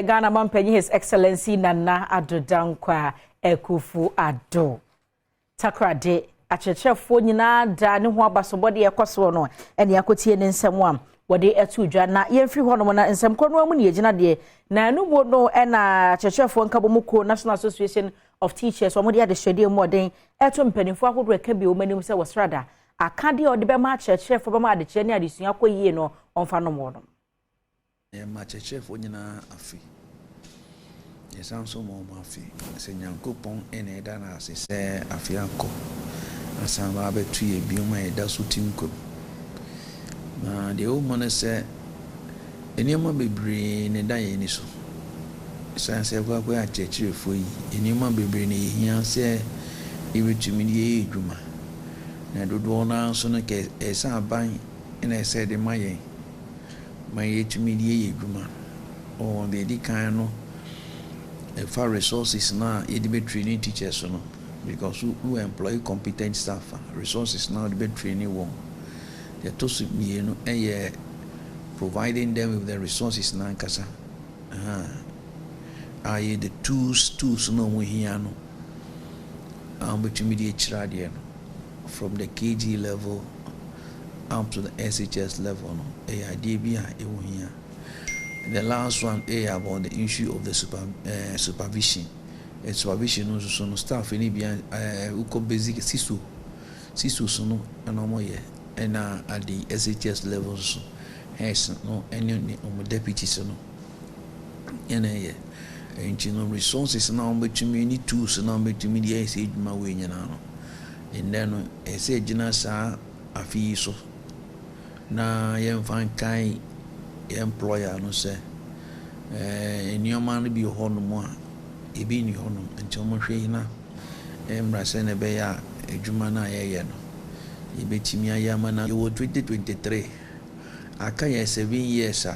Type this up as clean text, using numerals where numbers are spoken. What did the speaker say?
Ghana Mampenyi His Excellency Nana Addo Dankwa Akufo-Addo. Takrade achechefo nyina da ne ho abasobode ekoso no ene akotie ne nsem wode etu dwa na yemfiri ho no na nsem kono amu ne yegina de na anubo no ena achechefo nkabomuko National Association of Teachers omode ade hwede mu oden eto mpanifo ahodo eka bi o manim se wasrada akade ode be ma achechefo be ma ade kire ne adesua akoyie no onfa no mo no ma achechefo nyina afi yesanso mo afi se nyankopon ene da na ase se afi anko asamba betu ye bioma eda so timko na de o mo ne se enima bebre ne da ye ni so sanse kwa achechefo yi enima bebre ne hia se ibetumi ye edwuma na dodo na so no ke esa ban ene ese de maye tumi ye edwuma o de di kan no for resources now it be training teachers no because who employ competent staff resources now the be training one they to me no providing them with the resources na nkasa the tools no mo hia no between the chirade no from the KG level up to the SHS level no idea bi a e wo hia. The last one about the issue of the supervision. Supervision also no staff any be uko basic sisu no anomo ye and at the SHS levels has no any deputies no ye and resources now between me tools now between the say my way nyana no and then say jina sa afi so na ye fan kai employer no say man be hono a ebi ni hono nti o mo hwe na emra se ne be ya adwuma na ye no ebetimi ayama na 2023 aka ye 7 years